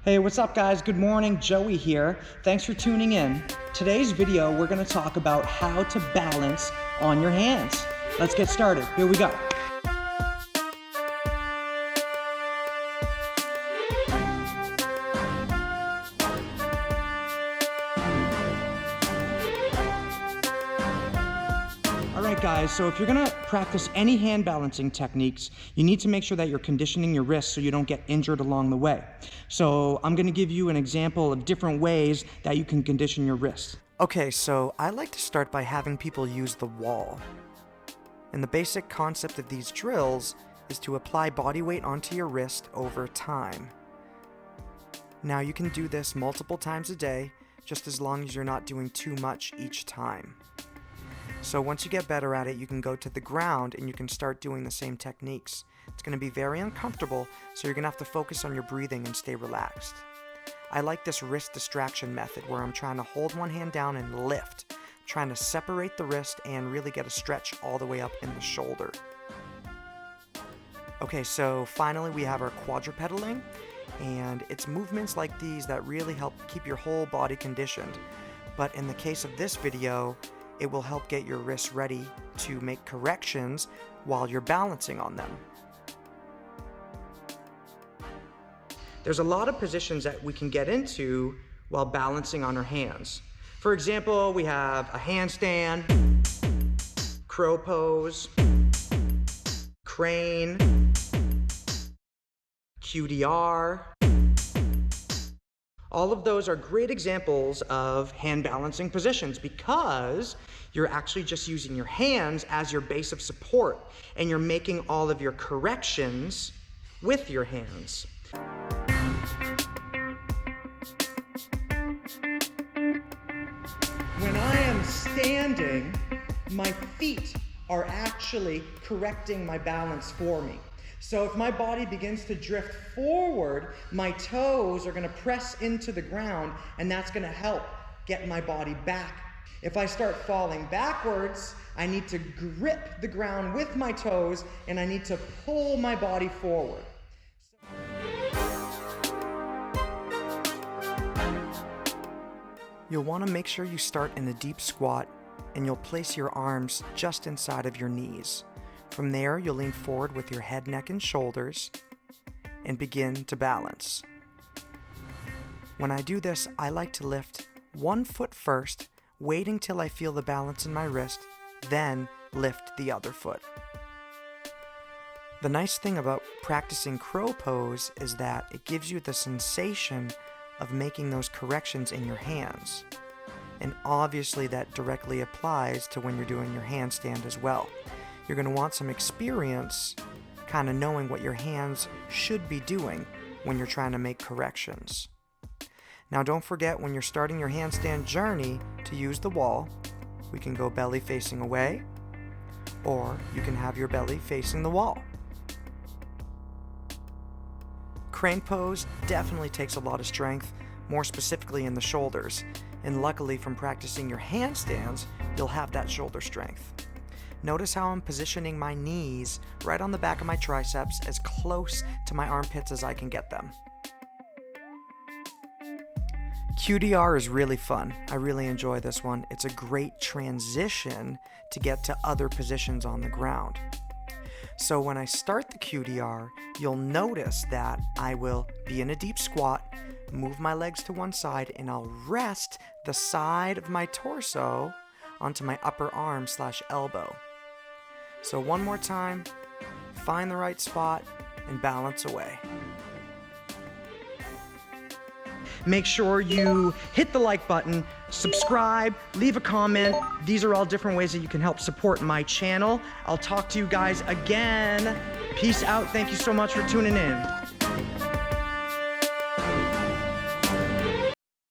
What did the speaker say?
Hey, what's up guys? Good morning, Joey here. Thanks for tuning in. Today's video, we're gonna talk about how to balance on your hands. Let's get started. Here we go. Alright guys, so if you're gonna practice any hand balancing techniques, you need to make sure that you're conditioning your wrists so you don't get injured along the way. So I'm gonna give you an example of different ways that you can condition your wrists. Okay, so I like to start by having people use the wall. And the basic concept of these drills is to apply body weight onto your wrist over time. Now you can do this multiple times a day, just as long as you're not doing too much each time. So once you get better at it, you can go to the ground and you can start doing the same techniques. It's going to be very uncomfortable, so you're going to have to focus on your breathing and stay relaxed. I like this wrist distraction method where I'm trying to hold one hand down and lift, trying to separate the wrist and really get a stretch all the way up in the shoulder. Okay, so finally we have our quadrupedaling, and it's movements like these that really help keep your whole body conditioned. But in the case of this video, it will help get your wrists ready to make corrections while you're balancing on them. There's a lot of positions that we can get into while balancing on our hands. For example, we have a handstand, crow pose, crane, QDR. All of those are great examples of hand balancing positions because you're actually just using your hands as your base of support and you're making all of your corrections with your hands. When I am standing, my feet are actually correcting my balance for me. So if my body begins to drift forward, my toes are going to press into the ground, and that's going to help get my body back. If I start falling backwards, I need to grip the ground with my toes, and I need to pull my body forward. You'll want to make sure you start in a deep squat, and you'll place your arms just inside of your knees. From there, you'll lean forward with your head, neck, and shoulders and begin to balance. When I do this, I like to lift one foot first, waiting till I feel the balance in my wrist, then lift the other foot. The nice thing about practicing crow pose is that it gives you the sensation of making those corrections in your hands. And obviously that directly applies to when you're doing your handstand as well. You're going to want some experience kind of knowing what your hands should be doing when you're trying to make corrections. Now don't forget, when you're starting your handstand journey, to use the wall. We can go belly facing away, or you can have your belly facing the wall. Crane pose definitely takes a lot of strength, more specifically in the shoulders, and luckily from practicing your handstands, you'll have that shoulder strength. Notice how I'm positioning my knees right on the back of my triceps, as close to my armpits as I can get them. QDR is really fun. I really enjoy this one. It's a great transition to get to other positions on the ground. So when I start the QDR, you'll notice that I will be in a deep squat, move my legs to one side, and I'll rest the side of my torso onto my upper arm / elbow. So one more time, find the right spot and balance away. Make sure you hit the like button, subscribe, leave a comment. These are all different ways that you can help support my channel. I'll talk to you guys again. Peace out. Thank you so much for tuning in.